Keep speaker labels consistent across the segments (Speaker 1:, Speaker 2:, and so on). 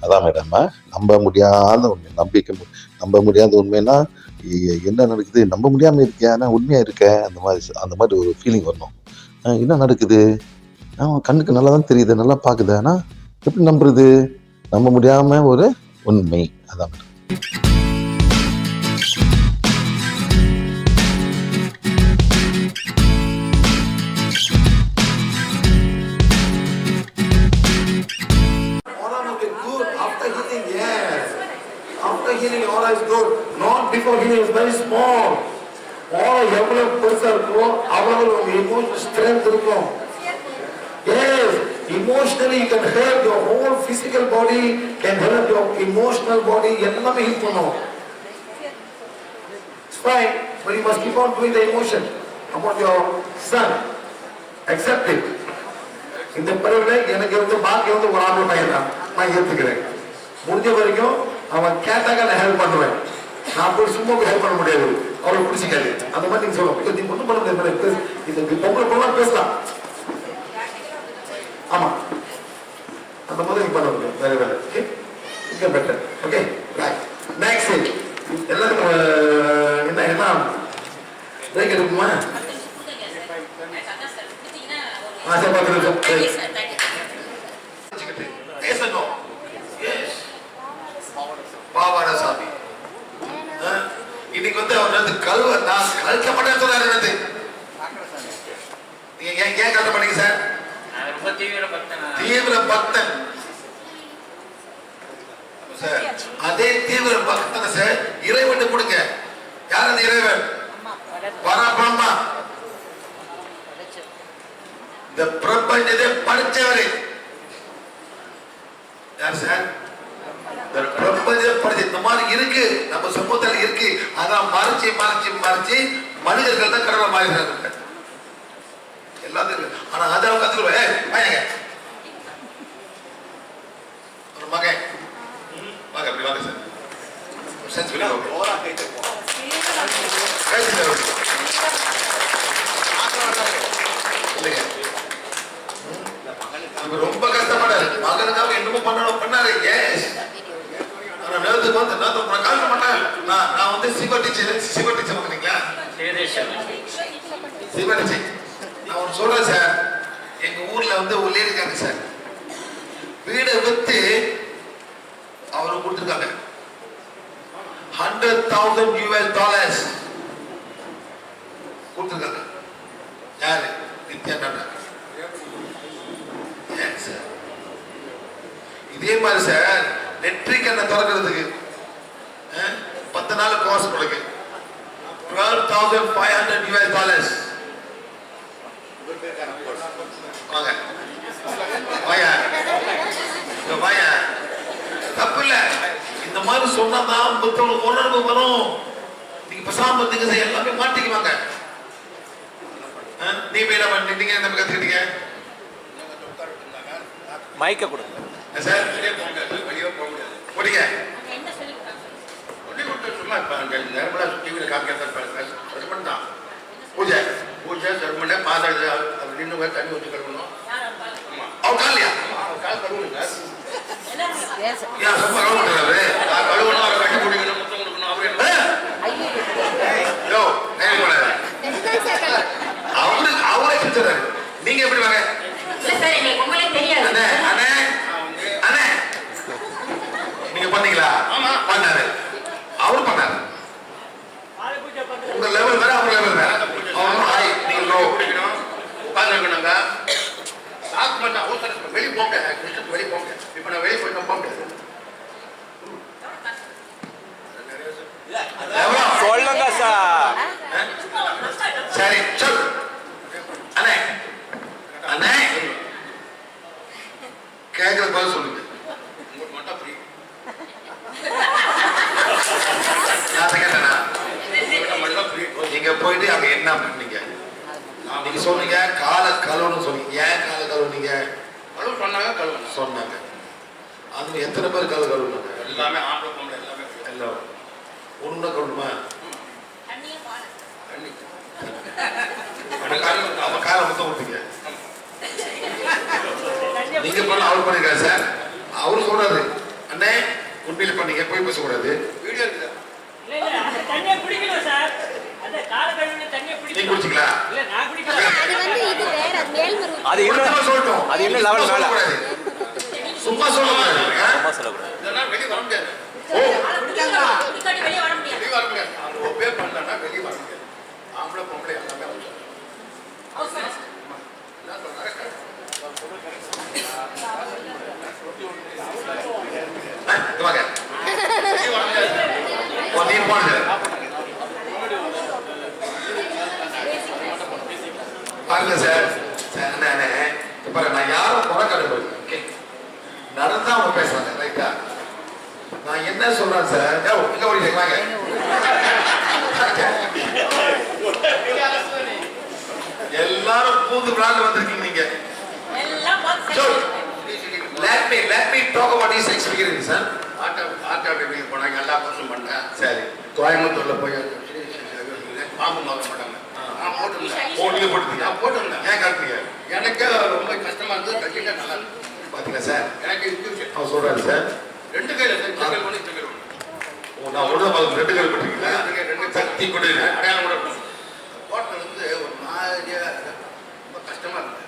Speaker 1: அதான் மேடம், நம்ப முடியாத உண்மை, நம்ப முடியாத உண்மைன்னா என்ன நடக்குது, நம்ப முடியாம இருக்கியா, நான் உண்மையா இருக்கேன், அந்த மாதிரி ஒரு ஃபீலிங் வரணும். என்ன நடக்குது, கண்ணுக்கு நல்லா தான் தெரியுது, நல்லா பார்க்குது, ஆனா எப்படி நம்புறது, நம்ப முடியாம ஒரு உண்மை. அதான் madam.
Speaker 2: After healing, aura is good. Not before healing is very small. Aura எவ்வளவு பெருசா இருக்கோ அவ்வளவு உங்க emotional strength இருக்கும். Yes, emotionally you can help your whole physical body, can help your emotional body. எல்லாமே ஹீல் பண்ணும். It's fine, but you must keep on doing the emotion about your son. Accept it. இந்த பிறவில எனக்கு வந்து பாக்கி வந்து ஒரு ஆம்பளை பையன் தான், நான் ஏத்துக்கிறேன். முடிஞ்ச வரைக்கும் அவன் கேட்டாக்க நான் ஹெல்ப் பண்ணுவேன். நான் போய் சும்மா போய் ஹெல்ப் பண்ண முடியாது, அவளுக்கு பிடிச்சிக்காது. அந்த மாதிரி நீங்க சொல்லணும். நீ ஒன்றும் பண்ண முடியாது, இந்த பொம்பளை பொண்ணலாம் பேசலாம். ஆமா, அந்த மாதிரி நீங்க பண்ண முடியும். வேற வேற okay, better. Okay, right. Next எல்லாத்துக்கும் என்ன பிரேக் எடுக்குமா? சரி, பார்த்துருக்கோம். பாவாரசாமி இன்னைக்கு வந்து அவர் வந்து நான் கழுத்த மாட்டேன்னு சொன்னாரு. நீங்க ஏன் கழுத்த பண்ணீங்க சார்? தீவிர பக்தன் சார். அதே தீவிர பக்தனை சார் இறைவன் கொடுங்க. யார் அந்த இறைவன்? பரபிரம்மா. இந்த பிரபஞ்சத்தை படைச்சவரே யார் சார்? இந்த மாதிரி இருக்கு, நம்ம சமூகத்தில் இருக்கு. அதான் மறைச்சு மறைச்சு மறைச்சு மனிதர்கள் தான் கடவுளை மாறிடுறாங்க எல்லாத்துக்கும். ஆனா அதான் கத்துக்குவேன் ஒரு மகன் வாங்க, அப்படி வாங்க சார். ரொம்ப கஷ்டப்படாரு மகனுக்காக என்னமோ பண்ணாரு. ஏஸ் நான் வந்து சிவ டீச்சர் வந்துட்டீங்களா? சிவ டீச்சர் நான் சொல்றேன் சார். எங்க ஊர்ல வந்து ஒரு லேடி இருக்காங்க சார், வீடை வித்து அவரு கொடுத்துருக்காங்க $100,000 கொடுத்துருக்காங்க. யாரு? நித்யா நாடா. இதே மாதிரி சார் நெட்ரிக் என்ன திறக்கிறதுக்கு 10 நாள் கோர்ஸ் கொடுக்கு $12,500. வாங்க வாயா, தப்பு இல்ல. இந்த மாதிரி சொன்னாதான் புத்தகம் உணர்வு வரும். நீங்க பசாம பார்த்தீங்க எல்லாமே மாட்டிக்குவாங்க. நீ போய் என்ன பண்ணிட்டீங்க, நம்ம கத்துக்கிட்டீங்க?
Speaker 3: மைக்க கொடுங்க
Speaker 2: சார். வெளியே போக முடியாது. போறீங்க பூஜை பூஜை சர்மனை பாதாடு அப்படின்னு தண்ணி ஊற்றி கழுவணும். அவன் காலையா கால் கழுவுங்க. ஏன் சும்மா கழுவ மாட்டாரு? கழுவணும், அவரை கட்டி குடிக்கணும், முத்தம் கொடுக்கணும். அவரே செஞ்சாரு. நீங்க எப்படி வாங்க? நீங்க பண்ணீங்களா? பண்ணாரு, அவரு பண்ணாரு. உங்க லெவல் வேற, அவங்க லெவல் வேற. நீங்க உட்காந்துருக்கணுங்க. வெளியே போங்க, வெளியே போங்க. இப்ப நான் வெளியே போயிட்டு போக முடியாது.
Speaker 3: சொல்லுங்க சார்.
Speaker 2: சரி சொல். அண்ணே அண்ணே கேட்கற பதில் சொல்லுங்க. நீங்க போயிட்டு அங்க என்ன பண்ணீங்க? நீங்க சொன்னீங்க கால கழுவுன்னு சொன்னீங்க. ஏன் கால கழுவுனீங்க? கழுவு சொன்னாங்க, கழுவு சொன்னாங்க. அது எத்தனை பேர் கழுவுனாங்க? எல்லாமே ஆம்பளை பொம்பளை எல்லாமே. எல்லாம் ஒண்ணு கழுவுமா? அவன் காலை மொத்தம் கொடுத்தீங்க. இல்ல சார், அவரு சொல்றாரு அண்ணே உண்மையில பண்ணீங்க, போய் பேசக்கூடாது. வீடியோ இருக்குதா?
Speaker 4: அந்த தண்ணியை குடிக்கணும் சார். அந்த கால கழுவின தண்ணியை
Speaker 2: நீ
Speaker 4: குடிக்கணும்.
Speaker 2: குடிச்சிங்களா?
Speaker 4: இல்ல நான் குடிக்கல.
Speaker 5: அது வந்து இது வேற மேல்மருவத்தூர்.
Speaker 3: அது இன்னும்
Speaker 2: சும்மா சொல்லட்டும்.
Speaker 3: அது இன்னும் level மேல.
Speaker 2: சும்மா சொல்லக்கூடாது.
Speaker 3: சும்மா சொல்லக்கூடாது.
Speaker 2: இதெல்லாம் வெளியே வர முடியாது.
Speaker 5: குடிக்காட்டி வெளியே வர முடியாது.
Speaker 2: வெளியே வர முடியாது. அவங்க ஒபே பண்ணலன்னா வெளியே வர முடியாது. ஆம்பளை பொம்பளை எல்லாமே வர முடியாது. என்ன சொல்றாரு? இங்க வாங்க. வெளியே வர முடியாது. நீ போடுங்க. பாருங்க சார், நானே பாருங்க, நான் யாரும் குறை கண்டுபிடிக்கல. ஓகே, நடந்தா அவங்க பேசுறாங்க, ரைட்டா? நான் என்ன சொல்றேன் சார், இங்க ஓடிட்டு வாங்க. எல்லாரும் பூந்து விளையாண்டு வந்திருக்கீங்க நீங்க.
Speaker 5: எல்லாம் பார்த்து
Speaker 2: So, let me talk about this experience, sir. Auto டிவிக்கு போனாங்க, எல்லா கோர்ஸும் பண்ணேன். சரி, கோயம்புத்தூர்ல போய் பாம்பு நோக்க மாட்டாங்க. நான் போட்டுருந்தேன். நீங்க போட்டுருந்தீங்க? நான் போட்டுருந்தேன். ஏன் கட்டுறீங்க? எனக்கு ரொம்ப கஷ்டமா இருந்தது, கட்டிட்டா நல்லா இருக்கு. பாத்தீங்களா சார், எனக்கு இருக்கு. அவர் சொல்றாரு சார், 2 கையில சார், ஒன்று செங்கல் ஒன்று. ஓ, நான் ஒன்று பார்த்து 2 கையில் போட்டுருக்கீங்களா? 2 சக்தி கொடு, அடையாளம் கூட போட்டது வந்து ஒரு மாதிரியா ரொம்ப கஷ்டமா இருந்தது.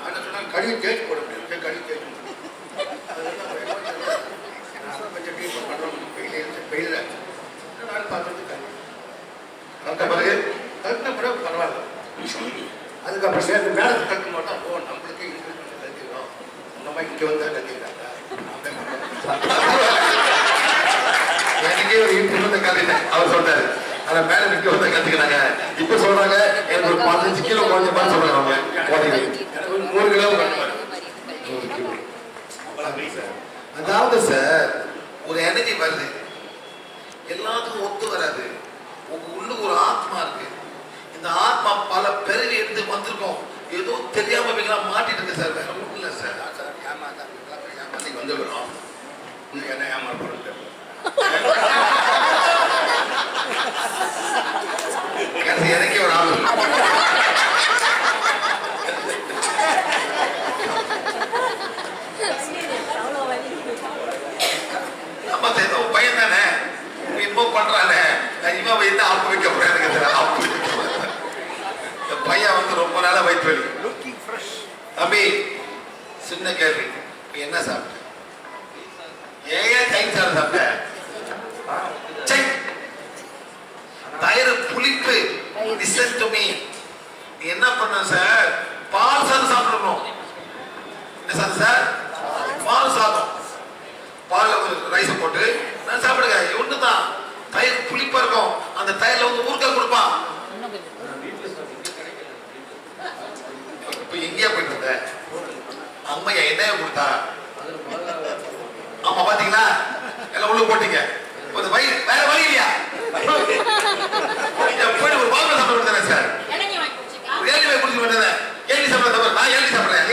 Speaker 2: அதை சொன்னாங்க, கடியை தேய்ச்சி போட முடியும். கடியை தேய்ச்சி பரவாயில்ல. அதுக்கப்புறம் சேர்த்து மேலே கட்டு மாட்டோம். ஓ, நம்மளுக்கு கட்டிக்கிறோம், நம்ம இங்கே வந்து கட்டிக்கிறாங்க. எனக்கே ஒரு இன்ட்ரெஸ்ட் கட்டிட்டேன். அவர் சொல்றாரு, ஆனா மேல நிக்க வந்து கத்துக்கிறாங்க. இப்ப சொல்றாங்க எனக்கு ஒரு 15 கிலோ குறைஞ்ச மாதிரி சொல்றாங்க. அவங்க 100 கிலோ பண்ணுவாரு. அதாவது சார், ஒரு எனர்ஜி வருது, எல்லாத்துக்கும் ஒத்து வராது. உங்க உள்ளுக்கு ஒரு ஆத்மா இருக்கு. இந்த ஆத்மா பல பிறவி எடுத்து வந்திருக்கோம். ஏதோ தெரியாம மாட்டிட்டு இருக்கு சார். வேற ஒன்றும் இல்லை சார். ஏமாத்தி வந்துடுறோம். என்ன ஏமாறுறது? எனக்கே ஒரு ஆள் பையன் தானே, இன்வோ பண்றானே, இவன் என்ன ஆப்பு வைக்க போறேன். பையன் வந்து ரொம்ப நாளா வயிற்று வலி. தம்பி, சின்ன கேள்வி, என்ன சாப்பிட்ட? ஏன் டைம் சார் சாப்பிட்ட? தயிர் புளிப்பு. Listen to me. நீ என்ன பண்ண சார், பால் சாதம் சாப்பிடணும். என்ன சாதம் சார்? பால் சாதம். பால் ரைஸ் போட்டு நான் சாப்பிடுங்க. ஒண்ணுதான், தயிர் புளிப்பா இருக்கும். அந்த தயிர்ல வந்து ஊறுகாய் கொடுப்பான். இப்ப எங்கேயா போயிட்டு இருந்த? அம்மையா என்னைய கொடுத்தா? ஆமா, பாத்தீங்களா? எல்லாம் உள்ள போட்டீங்க. வேற வழி இல்லையா? போய் ஒரு பால் சாப்பிட தானே சார்? ஏழி வாய் குடிச்சு வேண்டியது. ஏழி சாப்பிட தவிர நான் ஏழி சாப்பிடுறேன்.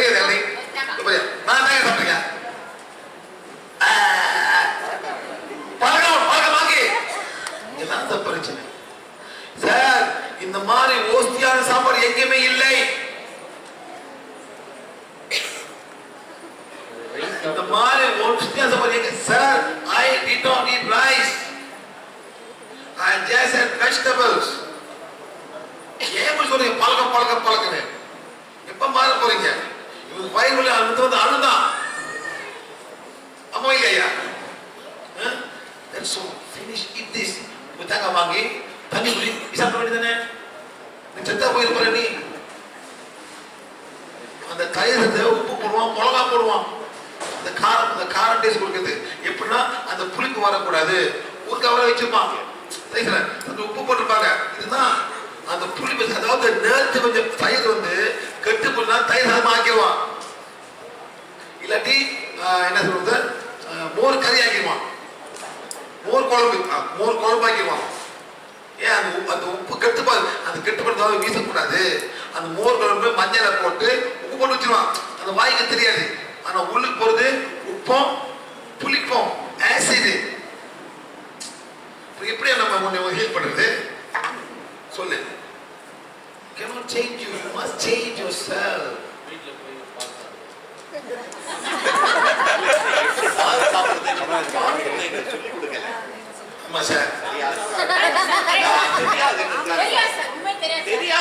Speaker 2: நான் தான் சாப்பிடுறேன். பிரச்சனை சார். இந்த மாதிரி ஓஸ்தியான சாப்பாடு எங்கேயுமே இல்லை. இந்த மாதிரி ஓஸ்தியான சாப்பாடு எங்க sir? I did not eat rice. I just had vegetables. ஏன் சொல்றீங்க பழக்க எப்ப மாற போறீங்க? இவங்க வயிறுல வந்து அழுதான். அம்மா இல்லையா? That's so finish eat this. முத்தாங்க வாங்கி தண்ணி குடி, சாப்பிட வேண்டியதானே? நீ செத்தா போயிருப்ப. நீ அந்த தயிர் உப்பு போடுவான், மிளகா போடுவான். அந்த காரம் டேஸ்ட் கொடுக்குறது. எப்படின்னா அந்த புளிப்பு வரக்கூடாது, ஊறுகாய் வர வச்சிருப்பான். அந்த உப்பு போட்டிருப்பாங்க. இதுதான் அந்த புளிப்பு. அதாவது நேரத்து கொஞ்சம் தயிர் வந்து கெட்டு போனா தயிர் சாதம் ஆக்கிடுவான். இல்லாட்டி என்ன சொல்றது, மோர் கறி ஆக்கிடுவான். மோர் குழம்பு ஆக்கிடுவான். ஏன் அந்த உப்பு கெட்டுப்பாது. அந்த கெட்டுப்படுத்த வீசக்கூடாது. அந்த மோர் குழம்பு மஞ்சளை போட்டு உப்பு போட்டு வச்சிருவான். அந்த வாய்க்கு தெரியாது. ஆனா உள்ளுக்கு போறது உப்பம் புளிப்பம் ஆசிட். எப்படி நம்ம உன்னை ஹீல் பண்றது சொல்லு? cannot change you must change yourself. ஆமா சார்.
Speaker 5: தெரியாது சார், உண்மை தெரியாது சார்.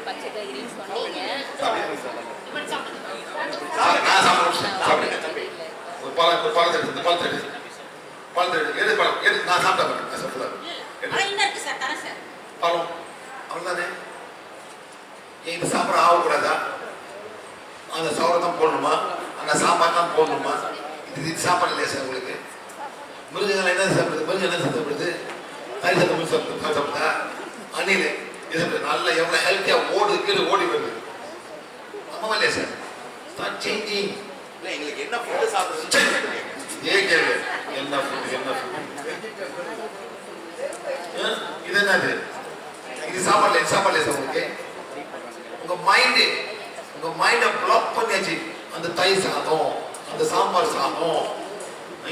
Speaker 5: பச்சை காய்கறின்னு சொன்னீங்க.
Speaker 2: நான் சாப்பிடுங்க. ஒரு பழத்தை எடுத்து இந்த பழத்தை எடு. பழத்தை எடு. எடு பழம். எடு. நான் சாப்பிட்டேன். நான் சாப்பிடல.
Speaker 5: இன்னும் இருக்கு சார், தரேன் சார்.
Speaker 2: பழம். அவ்வளவுதானே? ஏன் இது சாப்பிட ஆகக்கூடாதா? அந்த சோறை தான் போடணுமா? அந்த சாம்பார் தான் போடணுமா? இது சாப்பாடு இல்லையா சார் உங்களுக்கு? மிருகங்கள் என்ன சாப்பிடுது? மிருகம் என்ன சாப்பிடுது? தாய் சாப்பிட்டு சாப்பிடுதா? அணில் இது நல்ல எவ்வளவு ஹெல்த்தியா ஓடு கீழே ஓடி வருது. ஆமாவா இல்லையா சார்? Start changing.
Speaker 3: எங்களுக்கு என்ன ஃபுட்டு சாப்பிடுறது?
Speaker 2: ஏன் கேளு. என்ன ஃபுட் என்ன ஃபுட்? இது என்னது? இது சாப்பாடுல சாப்பாடுல சார் உங்களுக்கு? உங்க மைண்டை பிளாக் பண்ணியாச்சு. அந்த தயிர் சாதம், அந்த சாம்பார் சாதம்,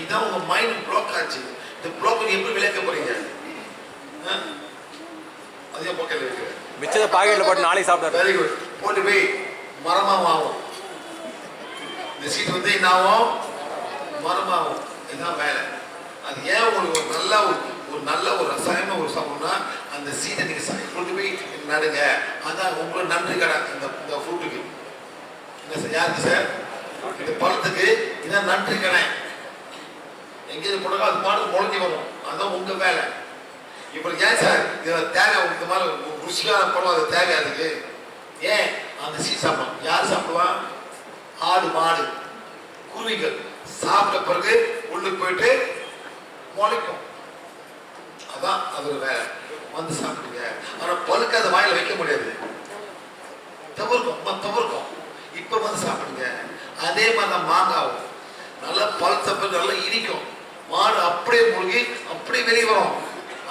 Speaker 2: இதான் உங்க மைண்ட் பிளாக் ஆச்சு. இந்த பிளாக் எப்படி விளக்க போறீங்க? அதே போக்கல இருக்கு.
Speaker 3: மிச்சத்தை பாக்கெட்ல போட்டு நாளைக்கு சாப்பிடுறேன்.
Speaker 2: Very good. போட்டு போய் மரமாவும் இந்த சீட் வந்து என்னாவும் மரமாவும். இதுதான் வேலை. அது ஏன் ஒரு நல்ல ஒரு ரசாயன ஒரு சாப்பிடணும்னா அந்த சீட்டை நீங்க கொண்டு போய் நடுங்க. அதான் உங்களுக்கு நன்றி கடை இந்த ஃப்ரூட்டுக்கு. என்ன சார்? யாருக்கு சார்? இந்த பழத்துக்கு இதான் நன்றி கடை. எங்கேயும் போனாலும் அது பாட்டு முளைஞ்சி வரும். அதான் உங்க வேலை. இப்போ ஏன் சார் இதில் தேவை? இந்த மாதிரி ருசியான பழம் அது தேவை. அதுக்கு ஏன் அந்த சீட் சாப்பிடணும்? யார் சாப்பிடுவான்? ஆடு மாடு குருவிகள் சாப்பிட்ட பிறகு உள்ளுக்கு போயிட்டு முளைக்கும். அதான் அதோட வேலை. வந்து சாப்பிடுங்க. ஆனா பழுக்க அதை வாயில வைக்க முடியாது. தவிர்க்கும். இப்ப வந்து சாப்பிடுங்க. அதே மாதிரி தான் மாங்காவும் நல்லா பழுத்த பிறகு நல்லா இனிக்கும். மாடு அப்படியே மூழ்கி அப்படியே வெளியே வரும்.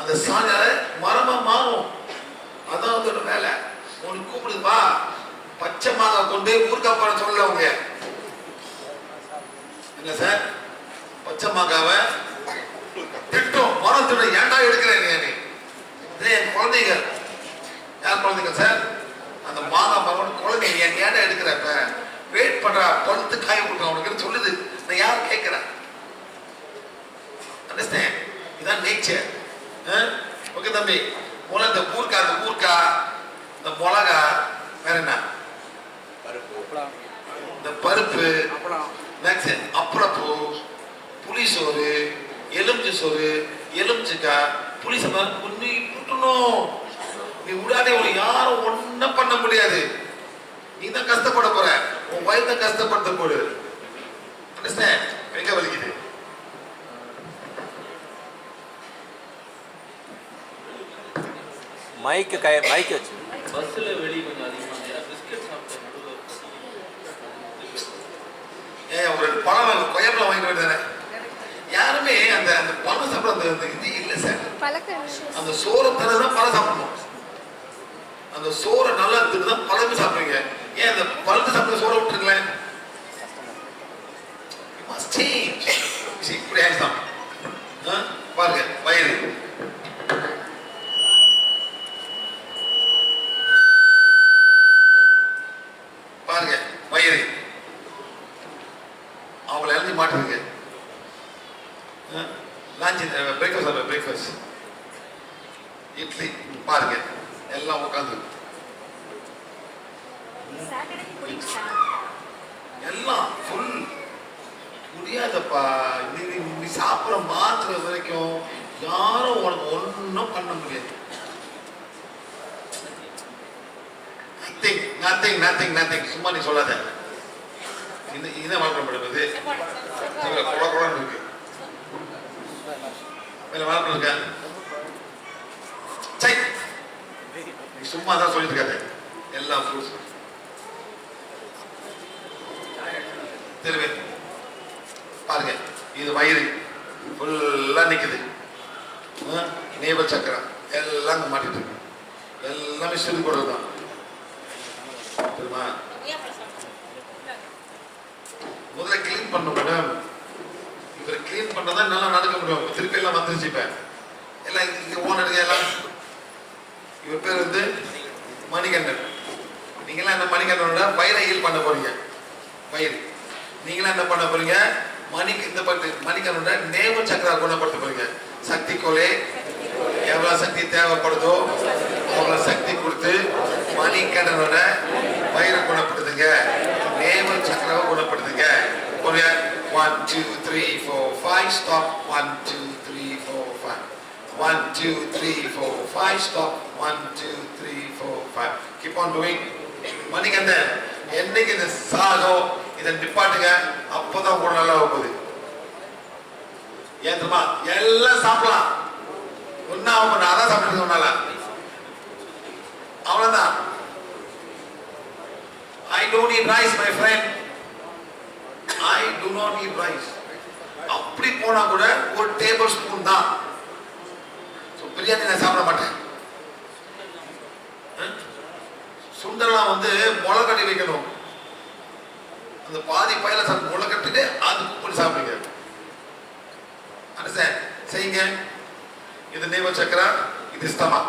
Speaker 2: அந்த சாஞ்சால மரமா மாறும். அதான் அதோட வேலை. உனக்கு கூப்பிடுதுப்பா பச்சை மாங்காய் கொண்டு ஊறுகாய் பண்ண சொல்லல அவங்க. என்ன சார்? பச்சை மாங்காவை திட்டம் மரத்தோட ஏண்டா எடுக்கிறேன் நீ? என் குழந்தைங்க. யார் குழந்தைங்க சார்? அந்த மாங்காய் மரம் குழந்தைங்க என் ஏண்டா எடுக்கிறப்ப வெயிட் பண்றா பழுத்து காய கொடுக்க அவனுக்கு சொல்லுது. நான் யார் கேட்கிறேன்? அண்டர்ஸ்டாண்ட்? இதான் நேச்சர். ஓகே தம்பி. இந்த ஊர்க்கா இந்த மிளகா வேற என்ன? இந்த பருப்பு அப்பளப்பூ புளி சோறு எலுமிச்சை சோறு எலுமிச்சக்காய் புளி சாம்பார் நீ விட்டணும். நீ விடாதே. ஒரு யாரும் ஒன்னும் பண்ண முடியாது. நீ தான் கஷ்டப்பட போற. உன் வயிறு தான் கஷ்டப்படுத்த போடு. அண்டர்ஸ்டாண்ட்? எங்க வலிக்குது?
Speaker 3: மைக் வச்சு
Speaker 6: பஸ்ல வெளிய கொஞ்சம் அதிகமாக பிஸ்கட் சாப்பிட்டேன்.
Speaker 2: ஏன் ஒரு பழம் கொய்யாப்பழம் வாங்கிட்டு வருதானே? யாருமே அந்த அந்த பழம் சாப்பிட அந்த இது இல்லை சார். அந்த சோறை தரதான் பழம் சாப்பிடணும். அந்த சோறை நல்லா தான் பழமே சாப்பிடுங்க. ஏன் அந்த பழத்தை சாப்பிட சோறை விட்டுருங்களேன்? இப்படி ஆயிடுச்சு பாருங்க. வயிறு பாருங்க. வயிறு அவங்களை எழுதி மாட்டுறீங்க. லஞ்ச் பிரேக்ஃபாஸ்ட் இட்லி பாருங்க எல்லாம் உட்காந்து எல்லாம் ஃபுல் முடியாதப்பா. நீ சாப்பிட மாத்துற வரைக்கும் யாரும் உனக்கு ஒன்றும் பண்ண முடியாது. நத்திங். சும்மா நீ சொல்லாத. இதான் வாழைப்பழம் இது குழக்குழன்னு இருக்கு. மேல வாழைப்பழம் இருக்கா? நீ சும்மா தான் சொல்லிட்டு இருக்காத. எல்லா ஃப்ரூட்ஸ் தெரிவே பாருங்க. இது வயிறு ஃபுல்லா நிக்குது. நேபல் சக்கரம் எல்லாம் மாட்டிட்டு இருக்கு. எல்லாமே சொல்லி கொடுறதுதான் தெரியுமா? முதல்ல கிளீன் பண்ண மேடம். இவர் கிளீன் பண்ணதான் நல்லா நடக்க முடியும். திருப்பி எல்லாம் வந்துருச்சு. இப்ப எல்லாம் இங்க ஓனருங்க எல்லாம். இவர் பேர் வந்து மணிகண்டன். நீங்க எல்லாம் இந்த மணிகண்டனோட வயிறை ஹீல் பண்ண போறீங்க. வயிறு நீங்களா என்ன பண்ண போறீங்க? மணிக்கு இந்த பட்டு மணிக்கனோட நேம சக்கரா குணப்படுத்த போறீங்க. சக்தி கோலே எவ்வளவு சக்தி தேவைப்படுதோ அவ்வளவு சக்தி கொடுத்து மணிக்கனோட வயிறை குணப்படுத்துங்க, நேம சக்கராவை குணப்படுத்துங்க. ஒரு 1 2 3 4 5 stop 1 2 3 4 5 1 2 3 4 5 stop 1 2 3 4 5 keep on doing. Manikandan என்னைக்கு இந்த சாகம் இதை நிப்பாட்டுங்க, அப்பதான் கூட நல்லா போகுது. ஏன் தெரியுமா? எல்லாம் சாப்பிடலாம், ஒன்னா அவங்க அதான் சாப்பிட்டு ஒன்னால அவ்வளவுதான். I don't eat rice my friend, I do not eat rice. அப்படி போனா கூட ஒரு டேபிள் ஸ்பூன் தான். பிரியாணி நான் சாப்பிட மாட்டேன். சுண்டெல்லாம் வந்து முளை கட்டி வைக்கணும், அந்த பாதி பயில சாப்பிட்டு முளை கட்டிட்டு அது பண்ணி சாப்பிடுங்க. செய்யுங்க. இது நேம சக்கரா, இது ஸ்தமா.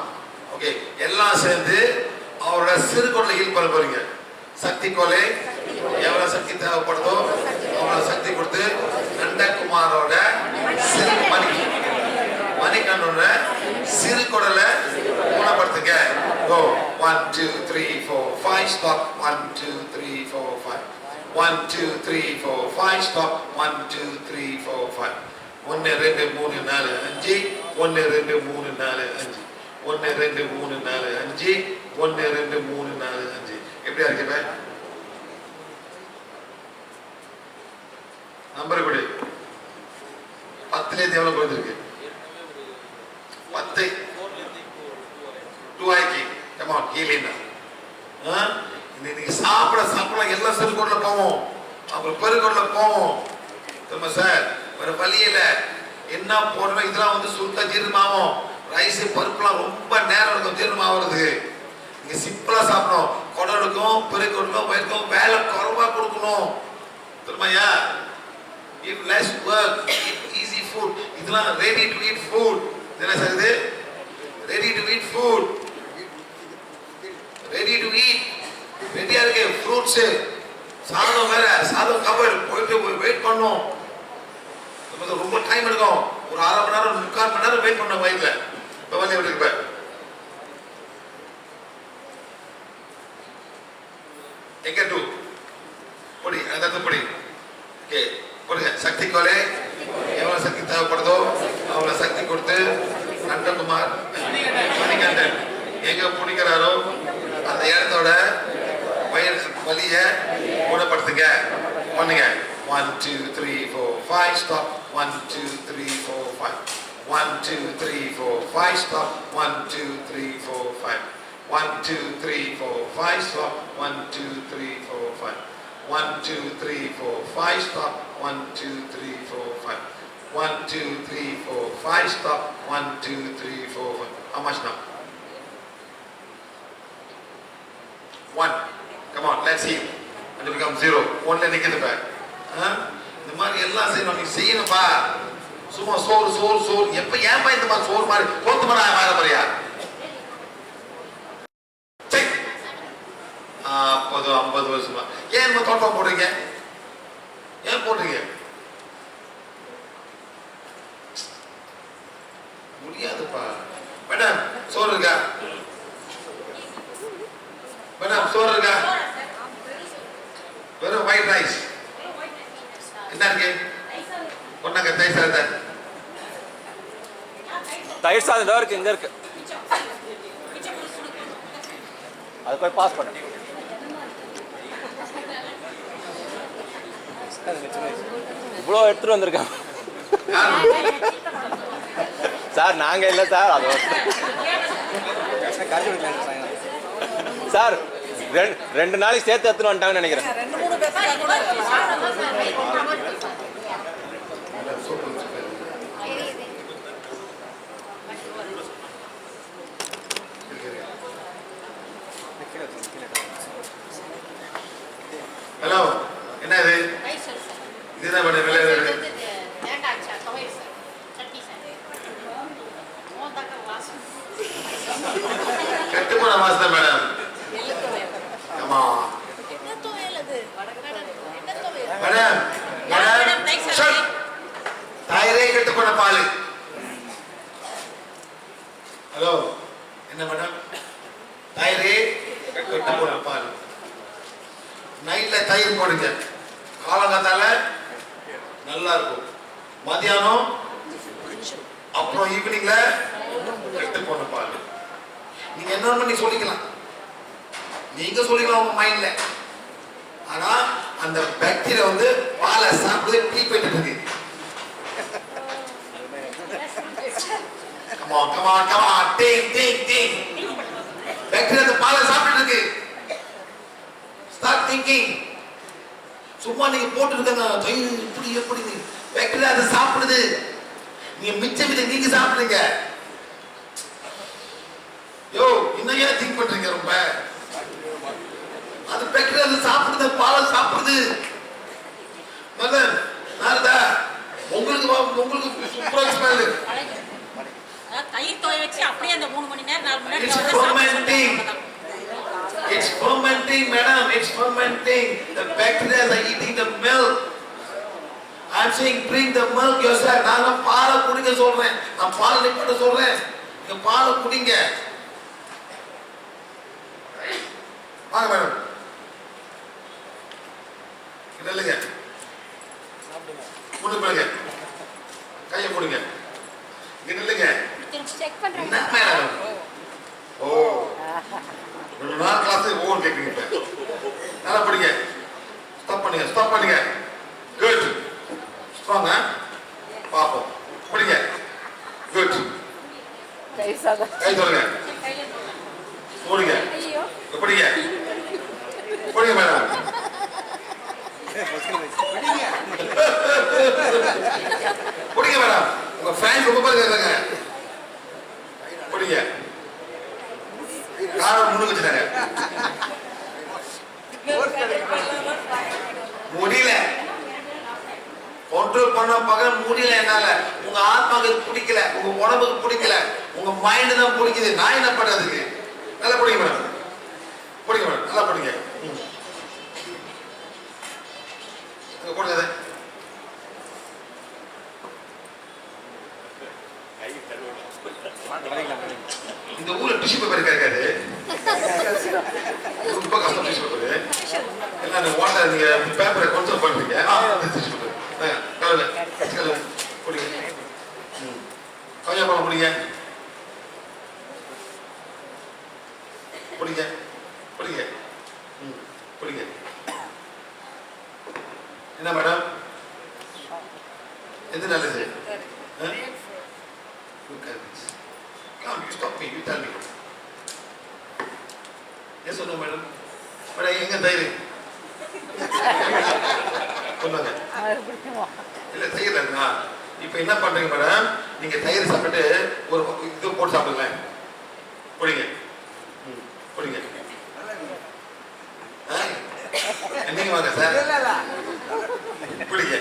Speaker 2: ஓகே, எல்லாம் சேர்ந்து அவரோட சிறுகொடலை ஹீல் பண்ண போறீங்க. சக்தி கோலை எவ்வளவு சக்தி தேவைப்படுதோ அவ்வளவு சக்தி கொடுத்து நந்தகுமாரோட மணிகண்டனோட சிறுகொடலை குணப்படுத்துங்க. Go 1 2 3 4 5 stop 1 2 3 4 5 1 2 3 4 5 stop 1 2 3 4 5 1 2 3 4 5 1 2 3 4 5 1 2 3 4 5 1 2 3 4 5. எப்படியா இருக்கு? நம்பர் கொடு. 10ல இருந்து எவ்வளவு போயிருக்கு? 10 2 ஆக்கி. come on healing. இன்னைக்கு சாப்பிட எல்லாம் சிறுகொடல போவோம், அப்புறம் பெருகொடல போவோம். தெரியுமா சார்? வேற வழி இல்ல. என்ன போடுறோம் இதெல்லாம் வந்து சுருக்க ஜீரணமாகும். ரைஸ் பருப்புலாம் ரொம்ப நேரம் இருக்கும் ஜீரணமாகிறது. நீங்க சிம்பிளா சாப்பிடணும். குடலுக்கும் பெருகொடலுக்கும் வயிற்றுக்கும் வேலை குறைவா கொடுக்கணும். தெரியுமாயா? Eat less work, eat easy food. இதெல்லாம் ready to eat food. என்ன சொல்றது? Ready to eat food. Ready to eat. ரெடியா இருக்கு ஃப்ரூட்ஸ். சாதம் வேற, சாதம் கவர் போயிட்டு வெயிட் பண்ணும். ரொம்ப டைம் எடுக்கும். ஒரு 1/2 மணி நேரம் 3/4 மணி நேரம் வெயிட் பண்ண வயிற்றுல. இப்போ வந்து எப்படி இருப்ப? எங்க டூ பொடி அந்த பொடி. ஓகே போடுங்க. சக்தி கோலே எவ்வளவு சக்தி தேவைப்படுதோ அவ்வளவு சக்தி கொடுத்து நந்தகுமார் மணிகண்டன் எங்க பிடிக்கிறாரோ அந்த இடத்தோட வலிய குணப்படுத்துங்க. பண்ணுங்க. 1 2 3 4 5 stop 1 2 3 4 5 1 2 3 4 5 stop 1 2 3 4 5 1 2 3 4 5 stop 1 2 3 4 5 1 2 3 4 5 stop 1 2 3 4 5 1 2 3 4 5 stop 1 2 3 4 5. How much now? 1. Come on, let's see. And it becomes 0. 1 ல நிக்குது பாரு. இந்த மாதிரி எல்லாம் செய்யணும். நீ செய்யணும்பா. சும்மா சோறு எப்ப ஏன்பா இந்த மாதிரி சோறு மாதிரி கோத்து மர மாற போறியா? செக். 50 வருஷமா ஏன் நம்ம தோட்டம் போடுறீங்க? ஏன் போடுறீங்க? முடியாதுப்பா. மேடம் சோறு இருக்கா? மேடம் சோறு இருக்கா? வெறும் ஒயிட் ரைஸ். என்ன இருக்கு? ஒன்னாங்க தயிர் சாதம்.
Speaker 3: தயிர் சாதம் இருக்கு, இங்க இருக்கு. அது போய் பாஸ் பண்ணு. இவ்வளோ எடுத்துட்டு வந்திருக்காங்க சார். நாங்க இல்லை சார், அது சார் 2 நாளைக்கு சேர்த்து எடுத்துட்டு வந்துட்டாங்கன்னு நினைக்கிறேன்.
Speaker 2: ஹலோ, என்ன இது? இதுதான் பண்ண விலை. கட்டுமான வாசனை மேடம். ஆமா. Madam
Speaker 5: madam, right sir.
Speaker 2: தயிரே கெட்டு போன பால். ஹலோ, என்ன மேடம்? தயிரே கெட்டு போன பால். நைட்ல தயிர் போடுங்க, காலங்காத்தால நல்லா இருக்கும். மதியானம் அப்புறம் ஈவினிங்ல கெட்டு போன பால். நீங்க என்ன பண்ணி சொல்லிக்கலாம், நீங்க சொல்லிக்கலாம் உங்க மைண்ட்ல. ஆனா அந்த பாக்டீரியா வந்து பாலை சாப்பிடுறது டீ போயிட்டு இருக்கு. Come on, come on, come on. Think. Bacteria அந்த பாலை சாப்பிட்டு இருக்கு. Start thinking. சும்மா நீங்க போட்டு இருக்காங்க தயிர் இப்படி எப்படி பாக்டீரியா அதை சாப்பிடுது. நீங்க மிச்சம் இதை நீங்க சாப்பிடுங்க. யோ, இன்னும் ஏன் திங்க் பண்றீங்க ரொம்ப? அது பாக்டீரியா அதை சாப்பிடுது, பாலை சாப்பிடுது. மதன் நாரதா, உங்களுக்கு சூப்பரா ஸ்மெல்.
Speaker 5: தயிர் தோய வச்சு அப்படியே அந்த 3 மணி நேரம் 4 மணி நேரம்
Speaker 2: It's fermenting. It's fermenting, madam. It's fermenting. The bacteria are eating the milk. I'm saying bring the milk yourself. நான் பாலை குடிங்க சொல்றேன். நான் பால் நிப்பாட்ட சொல்றேன். நீங்க பாலை குடிங்க. வாங்க மேடம். இல்லைங்க. முன்னுக்கு போடுங்க. கையை போடுங்க. இங்க இல்லைங்க.
Speaker 5: செக் பண்றேன்.
Speaker 2: என்ன மேடம்? ஓ, ஒரு நாள் கிளாஸ் ஓவர் கேட்குறீங்க. நல்லா படிங்க. ஸ்டாப் பண்ணுங்க. குட். ஸ்ட்ராங்கா பாப்போம். படிங்க. குட். கை தோலுங்க. போடுங்க. படிங்க. படிங்க மேடம். படிங்க மேடம். உங்க ஃபேன் ரொம்ப பேர் இருக்காங்க. படிங்க. காரம் முன்னுக்கு வச்சுட்டாங்க. முடியல, கண்ட்ரோல் பண்ண பகல் முடியல என்னால. உங்க ஆத்மாவுக்கு பிடிக்கல, உங்க உடம்புக்கு பிடிக்கல, உங்க மைண்ட் தான் பிடிக்குது. நான் என்ன பண்றதுக்கு? நல்லா படிங்க மேடம். நல்லா படிங்க. போடுங்க. இந்த ஊர்ல டிஷ்யூ பேப்பர் இருக்காது. ரொம்ப கஷ்டம் டிஷ்யூ பேப்பர். எல்லாம் இந்த வாட்டர் நீங்க பேப்பரை கன்சர்வ் பண்றீங்க. டிஷ்யூ பேப்பர் கலவை குடிங்க. கொஞ்சம் பழம் குடிங்க. குடிங்க. என்ன மேடம்? எது நல்லது? Come, you stop me. You tell me. Yes or no, madam? Madam, எங்க தயிர்? சொல்லுங்க. இல்ல தயிர் இல்லைங்களா? இப்போ என்ன பண்றீங்க மேடம்? நீங்க தயிர் சாப்பிட்டு ஒரு இது போட்டு சாப்பிடுங்களேன். குடிங்க. நீங்க வாங்க சார். குடிங்க.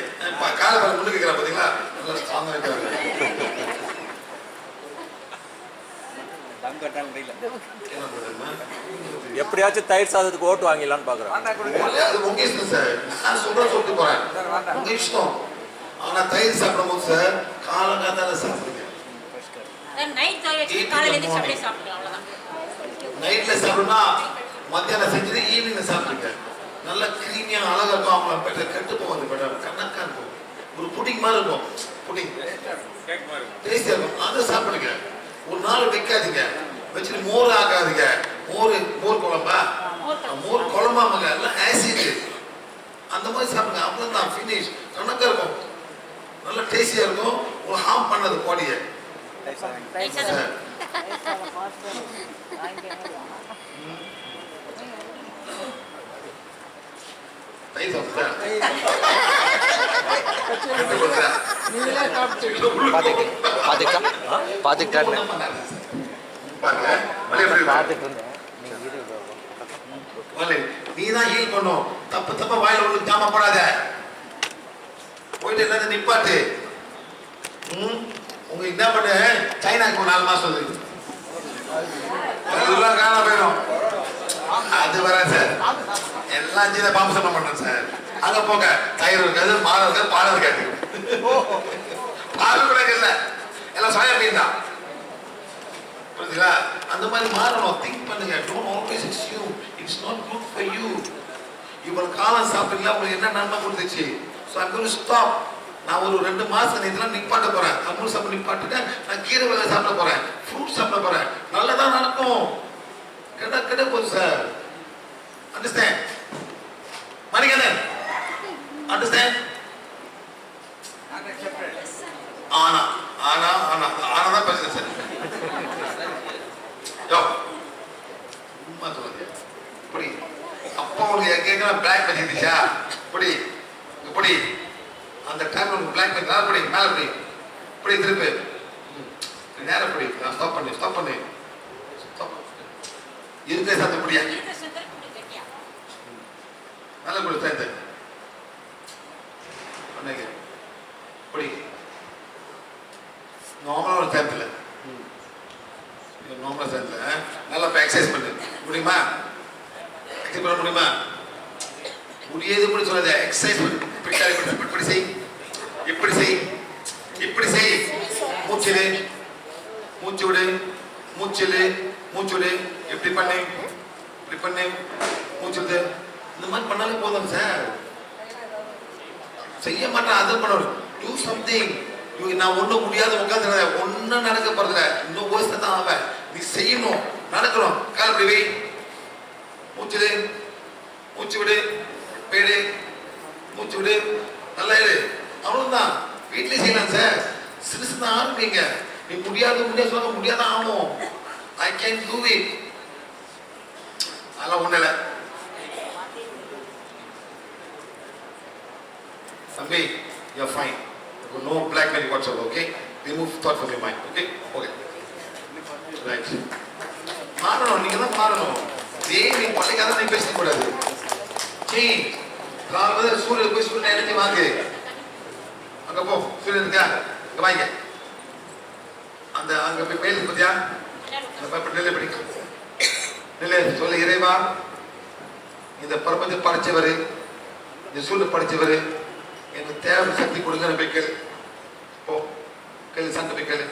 Speaker 2: காலை பால் முன்னுக்கு வைக்கிறா பாத்தீங்களா? நல்லா ஸ்ட்ராங்கா இருக்காங்க.
Speaker 3: எப்படியாச்சும் தயிர் சாதத்துக்கு ஓட்டு வாங்கிடலான்னு பாக்குறேன்.
Speaker 2: அது உங்க இஷ்டம் சார். நான் சொல்லிட்டு போறேன். உங்க இஷ்டம். ஆனா தயிர் சாப்பிடும்போது சார் காலங்காத்தால சாப்பிடுங்க.
Speaker 5: நைட் தோய வச்சு காலையில எந்திரிச்சு அப்படியே சாப்பிடலாம். அவ்வளவுதான்.
Speaker 2: நைட்ல சாப்பிடுனா மத்தியானம் செஞ்சு ஈவினிங்ல சாப்பிடுங்க. நல்ல கிரீமியா அழகா இருக்கும். அவங்கள பெற்ற கெட்டு போவாங்க. மேடம் கண்ணக்கா இருக்கும். ஒரு புட்டிங் மாதிரி இருக்கும். புட்டிங் டேஸ்டியா இருக்கும். அதை சாப்பிடுங்க. ஒரு நாள் வைக்காதீங்க. வச்சுட்டு மோர் ஆக்காதீங்க. மோர் குழம்பா? மோர் குழம்பாமங்க. எல்லாம் ஆசிட். அந்த மாதிரி சாப்பிடுங்க. அப்புறம் தான் ஃபினிஷ். கணக்கா இருக்கும். நல்ல டேஸ்டியா இருக்கும். ஒரு ஹார்ம் பண்ணது பாடியை. நீதான் ஹீல் பண்ணும். தப்பா வாயில ஒண்ணு ஜாம போடாத. போயிட்டு எல்லாத்தையும் நிப்பாட்டு. உங்க என்ன பண்ணு, சைனாக்கு 4 மாசம் வந்து எல்லாம் காண போயிடும். அது வர சார் எல்லாம் சீன பாம்பு சட்டம் பண்றேன் சார். அங்க போங்க, தயிர் இருக்காது, மாலை இருக்காது, பால் இருக்காது. பால் கூட இல்ல, எல்லாம் சோயா மீன் தான். புரியுதுங்களா? அந்த மாதிரி மாறணும். திங்க் பண்ணுங்க. Don't always assume it's not good for you. இவ்வளவு காலம் சாப்பிட்டீங்களா, உங்களுக்கு என்ன நன்மை கொடுத்துச்சு? So I'm going to stop. நான் ஒரு 2 மாசம் இதெல்லாம் நிப்பாட்ட போறேன். அமுல் சாப்பிட நிப்பாட்டிட்டு நான் கீரை வகை சாப்பிட போறேன், ஃப்ரூட் சாப்பிட போறேன். நல்லதா நடக்கும். கிட போகுது சார். அண்டர்ஸ்டாண்ட்? மணிகண்டன், அண்டர்ஸ்டாண்ட்? ஆனா ஆனா ஆனா ஆனா தான் பிரச்சனை சார். யோ சும்மா சொல்லுங்க. இப்படி அப்பா உங்களுக்கு கேட்க பிளாக் பண்ணிருந்துச்சா? இப்படி இப்படி அந்த டைம் உங்களுக்கு பிளாக் பண்ணி இப்படி மேல இப்படி இப்படி திருப்பி நேரம் இப்படி ஸ்டாப் பண்ணு இருந்தே சாத்த முடியா? நல்ல கூட சேர்த்து பண்ணீங்க. இப்படி நார்மலா ஒரு சேர்த்துல நார்மலா சேர்த்துல நல்லா எக்ஸசைஸ் பண்ணு. முடியுமா? எக்ஸசைஸ் பண்ண முடியுமா? முடியாது கூட சொல்லாத. எக்ஸசைஸ் பண்ணு. இப்படி செய், இப்படி செய், இப்படி செய். மூச்சிலே மூச்சு விடு, மூச்சிலே மூச்சு விடு. எப்படி பண்ணு, இப்படி பண்ணு, மூச்சு விடு. இந்த மாதிரி பண்ணாலே போதும் சார். செய்ய மாட்டேன், அதை பண்ணணும். Do something. நான் ஒன்றும் முடியாத உட்காந்து ஒன்றும் நடக்க போறதில்ல. இன்னும் ஓசை தான் ஆவேன். நீ செய்யணும், நடக்கணும். கால் இப்படி வை, மூச்சு மூச்சு விடு, பேடு, மூச்சு விடு, நல்லா இரு. அவ்வளவுதான். வீட்லயே செய்யலாம் சார். சிறுசு தான் ஆரம்பிங்க. நீ முடியாது சொல்ல முடியாத ஆகும். I can do it. அதெல்லாம் ஒண்ணு இல்லை தம்பி. you're fine. No blackmail whatsoever. Okay, remove thought from your mind. Okay, right. மாறணும். நீங்க தான் மாறணும். நீ பழைய நீ பேச கூடாது. சேஞ்ச். காலையில சூரியன் போய் சூரியன் எனர்ஜி வாங்கு. அங்க போ, சூரியன் இருக்கா அங்க வாங்க. அந்த அங்க போய் மேல பத்தியா நெல்லை படிக்கும். நெல்லை சொல்ல, இறைவா இந்த பிரபஞ்சத்தை படைச்சவர், இந்த சூரியன் படைச்சவர், எனக்கு தேவை சக்தி கொடுங்க. போய் போ கேளு, சண்டை போய் கேளு.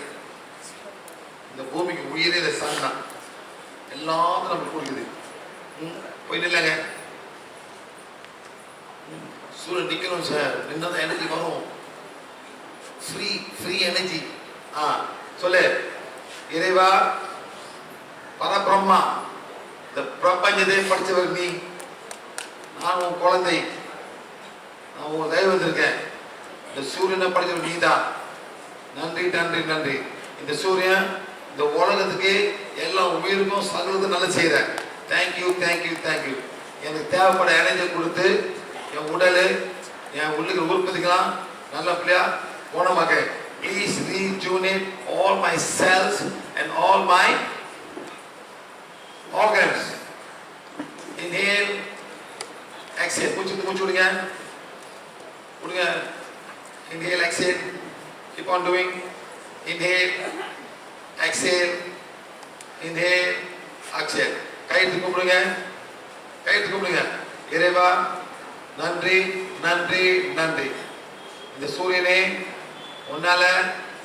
Speaker 2: இந்த பூமிக்கு உயிரே இந்த சன் தான். எல்லாத்தையும் நமக்கு கொடுக்குது. போய் நில்லுங்க. சூரியன் நிக்கணும் சார். நின்னதான் எனர்ஜி வரும். Free energy. சொல்லு, இறைவா பரபிரம்மா, இந்த பிரபஞ்சத்தை படிச்சவர் நீ. நான் உன் குழந்தை. நான் உன் தயவு வந்திருக்கேன். இந்த சூரியனை படிச்சவர் நீதான். நன்றி நன்றி நன்றி. இந்த சூரியன் இந்த உலகத்துக்கு எல்லா உயிருக்கும் சகலத்துக்கும் நல்ல செய்யறேன். Thank you thank you thank you. எனக்கு தேவைப்பட எனர்ஜி கொடுத்து என் உடல், என் உள்ளுக்கு உற்பத்திக்கலாம் நல்லபடியா போனமாக. Please rejuvenate all my cells and all my organs. Inhale, exhale. மூச்சு விடுங்க. Inhale, exhale. Keep on doing. Inhale, exhale, inhale, exhale. கையெழுத்து கும்பிடுங்க. இறைவா நன்றி நன்றி நன்றி. இந்த சூரியனே உன்னால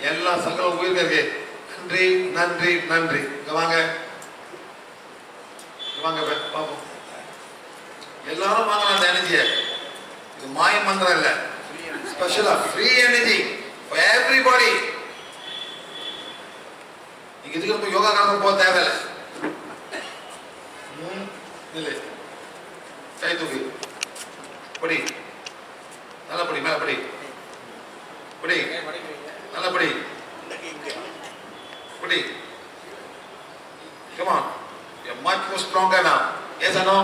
Speaker 2: எல்லா சகல உயிர்கள் இருக்கு. நன்றி நன்றி நன்றி. இங்க வாங்க பாப்போம். எல்லாரும் வாங்கலாம் அந்த எனர்ஜியை. இது மாய மந்திரம் இல்ல, ஸ்பெஷலா ஃப்ரீ எனர்ஜி ஃபார் எவ்ரிபடி. நீங்க இதுக்கு நம்ம யோகா கிளாஸ் போக தேவையில்லை. இல்லை, கை தூக்கி படி, நல்லா படி, மேல படி, படி, நல்லா படி, படி. Come on, you're much more stronger now. Yes or no?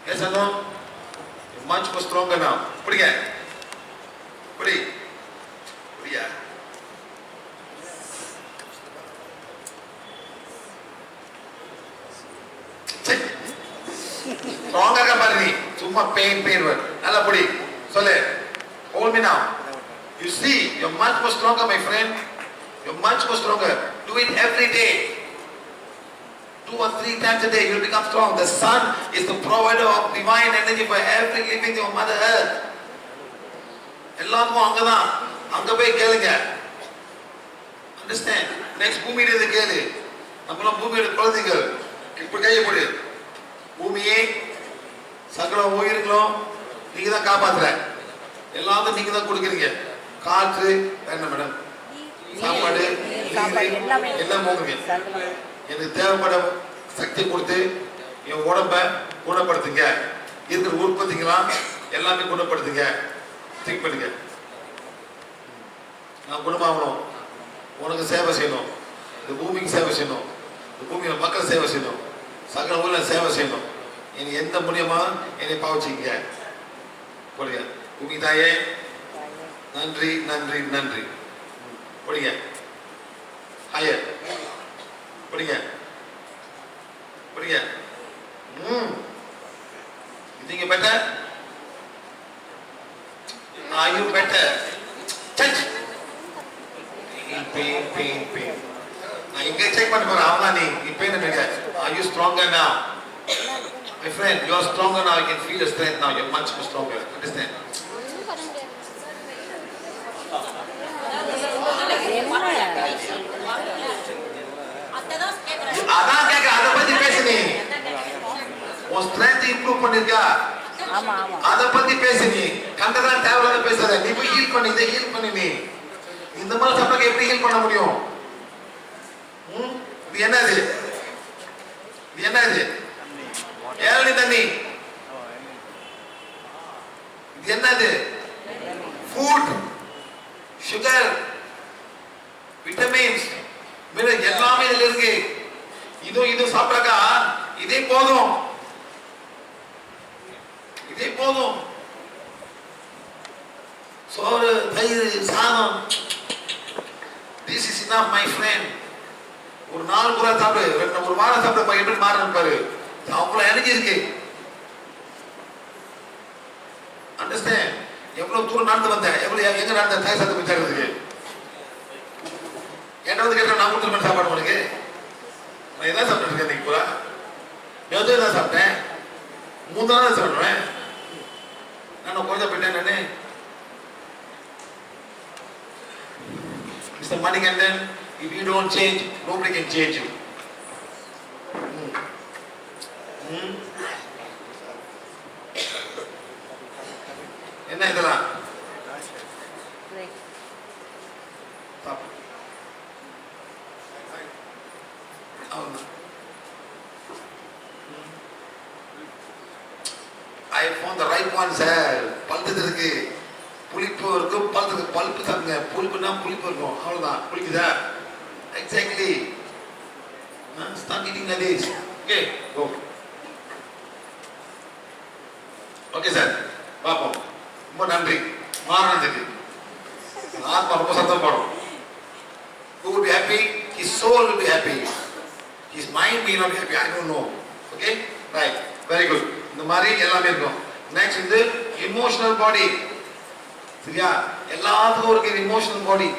Speaker 2: Yes or no? You're much more stronger now. படிங்க, படி, படியா. ஸ்ட்ராங்கா இருக்க பாரு நீ. சும்மா பெயின் வர. நல்லா படி. சொல்லு. Hold me now. You see, you're much more stronger, my friend. You're much more stronger. Do it every day. Do 2 or 3 times a day, you will become strong. The sun is the provider of divine energy for every living on Mother Earth. எல்லாத்துக்கும் அங்கதான், அங்க போய் கேளுங்க. Understand? Next பூமியில இருந்து கேளு. நம்மளாம் பூமியோட குழந்தைகள். இப்ப கையை போடு. பூமியே சகல உயிர்களும் நீங்க தான் காப்பாத்துற. எல்லாத்தையும் நீங்க தான் கொடுக்குறீங்க. காற்று என்ன மேடம்? சாப்பாடு எல்லாம் போகுங்க. எனக்கு தேவைப்பட சக்தி கொடுத்து என் உடம்ப குணப்படுத்துங்க. இருக்கிற உற்பத்திங்களாம் எல்லாமே குணப்படுத்துங்க. திங்க் பண்ணுங்க. நான் குணமாகணும், உனக்கு சேவை செய்யணும், இந்த பூமிக்கு சேவை செய்யணும், இந்த பூமியில மக்கள் சேவை செய்யணும், சகல ஊர்ல சேவை செய்யணும். எனக்கு எந்த மூலியமா என்னை பாவச்சிங்க போடுங்க. பூமி தாயே நன்றி நன்றி நன்றி போடுங்க. ஹையர் போடுங்க போடுங்க. நீங்க better? Are you better? Touch. Pain. நான் இங்க செக் பண்ண போறேன். ஆமா நீ இப்போ என்ன நினைக்கிற? Are you stronger now? My friend, you are stronger now. I can feel your strength now. You're much more stronger. Understand? அதான் கேட்க, அதை பத்தி பேசு நீ. உன் ஸ்ட்ரென்த் இம்ப்ரூவ் பண்ணிருக்கா? அதை பத்தி பேசு நீ. கண்டதான் தேவையில்லாத பேசாத. நீ போய் ஹீல் பண்ணி, இதை ஹீல் பண்ணி நீ. இந்த மாதிரி சாப்பிட்டா எப்படி ஹீல் பண்ண முடியும்? இது என்னது? இது என்னது? ஏழனி தண்ணி. இது என்னது? ஃபுட், சுகர், விட்டமின்ஸ், மினரல் எல்லாமே இதுல இருக்கு. இது சாப்பிட்டாக்கா இதே போதும், இதே போதும். சோறு, தயிர், சாதம், this is enough my friend. ஒரு நாள் பூரா சாப்பிடு, ஒரு வாரம் சாப்பிடு, எப்படி மாறணும் பாரு. அவ்வளவு எனர்ஜி இருக்கு. அண்டர்ஸ்டாண்ட்? எவ்வளவு தூரம் நடந்து வந்தேன், எங்க நடந்த தாய் சாத்து வச்சாருக்கு. என்கிட்ட வந்து கேட்ட நான் கொடுத்துருப்பேன் சாப்பாடு உனக்கு. நான் எதாவது சாப்பிட்டு இருக்கேன் இன்னைக்கு பூரா. எதாவது தான் சாப்பிட்டேன். 3 நாள் சாப்பிடுவேன். நான் குறைஞ்ச போயிட்டேன் நானு. Mr. Manikandan, if you don't change, nobody can change you. என்ன இதெல்லாம்? I found the right one, sir. பழுத்து இருக்கு, புளிப்பு இருக்கும், பழுத்து பழுப்பு சாப்பிடுங்க. புளிப்புனா புளிப்பு இருக்கும், அவ்வளவுதான். புளிக்குதா? Exactly. Start eating like this. Okay, go. Okay, sir. பாப்போம். ரொம்ப நன்றி. மாறினதுக்கு ஆத்மா ரொம்ப சந்தோஷப்படும். Who will be happy? His soul will be happy. His mind may not be happy. I don't know. Okay? Right. Very good. இந்த மாதிரி எல்லாமே இருக்கும். Next வந்து emotional body. சரியா? எல்லாத்துக்கும் ஒரு emotional body.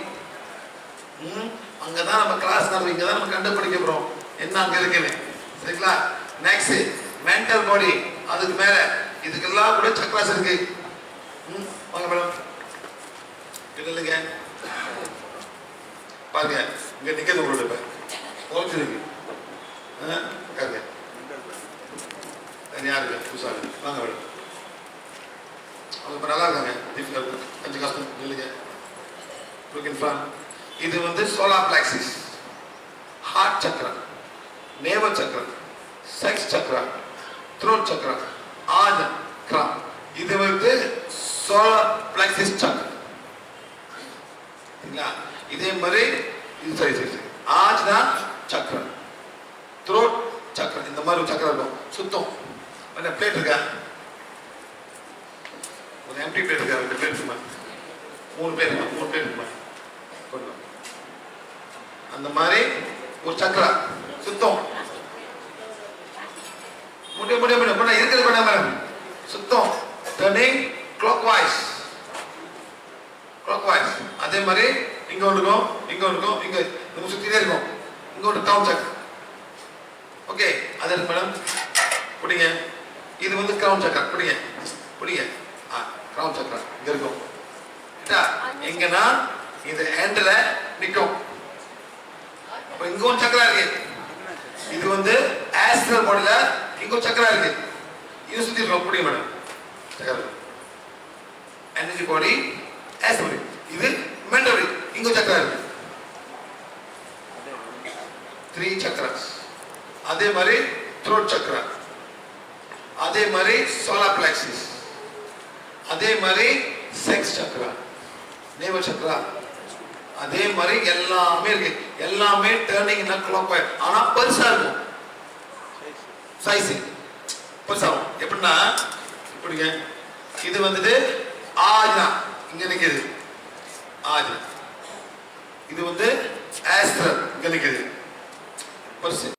Speaker 2: அங்கதான் நம்ம கிளாஸ் நடக்கும், இங்கதான் நம்ம கண்டுபிடிக்க போறோம் என்ன அங்க இருக்குன்னு. சரிங்களா? Next mental body. அதுக்கு மேல இதுக்கெல்லாம் கூட சக்ராஸ் இருக்கு. வாங்க மேடம். இல்லைங்க பாருங்க, இங்க நிக்கிறது உங்களோட பேர் போச்சிருக்கு. யாருக்கு புதுசா வாங்க மேடம். அவங்க இப்போ நல்லா இருக்காங்க. கொஞ்சம் கஷ்டம் இல்லைங்க. இது வந்து சோலார் பிளாக்சிஸ், ஹார்ட் சக்கரா, நேவல் சக்கரா, செக்ஸ் சக்கரா, த்ரோட் சக்கரா, ஆஜன் கிராம். இது வந்து சோலார் பிளாக்சிஸ் சக்கரா. இதே மாதிரி இது சரி ஆஜ்னா சக்கரா, த்ரோட் சக்கரா, இந்த மாதிரி ஒரு சக்கரா இருக்கும். சுத்தம் பிளேட் இருக்கா? ஒரு எம்டி பிளேட் இருக்கா? 2 பிளேட் இருக்குமா? 3 பிளேட் இருக்குமா? 3 பிளேட் இருக்குமா? அந்த மாதிரி ஒரு சக்கரா சுத்தம். முடிய இருக்கிறது பண்ண மேடம் சுத்தம். Turning clockwise. அதே மாதிரி இங்க ஒன்று இருக்கும், இங்க ஒன்று இருக்கும், இங்க நம்ம சுத்திட்டே இருக்கும். இங்க ஒரு டவுன் சக்கரா. ஓகே அது மேடம் பிடிங்க. இது வந்து கிரவுன் சக்கரா, பிடிங்க பிடிங்க. கிரவுன் சக்கரா இங்க இருக்கும். எங்கன்னா இந்த ஹேண்டில் நிற்கும். அப்ப இங்க ஒரு சக்கரா இருக்கு. இது வந்து ஆஸ்ட்ரல் பாடியில இங்க ஒரு சக்கரா இருக்கு. இது சுத்தி இருக்கும். பிடிங்க மேடம். சக்கரா எனர்ஜி பாடி ஆஸ்ட்ரல் பாடி. இது மென்டல் பாடி. இங்க ஒரு சக்கரா இருக்கு. 3 சக்கராஸ். அதே மாதிரி த்ரோட் சக்கரா, அதே மாதிரி சோலார் பிளெக்ஸஸ், அதே மாதிரி செக்ஸ் சக்கரா, நேவல் சக்கரா, அதே மாதிரி எல்லாமே இருக்கு. எல்லாமே டர்னிங் கிளாக் வைஸ். ஆனா பெருசா இருக்கும். சைஸ் பெருசாகும். எப்படின்னா இப்படிங்க. இது வந்துட்டு ஆஜ்னா இங்க நிக்குது. ஆஜ்னா இது வந்து ஆஸ்ட்ரல் இங்க நிக்குது. பெருசு.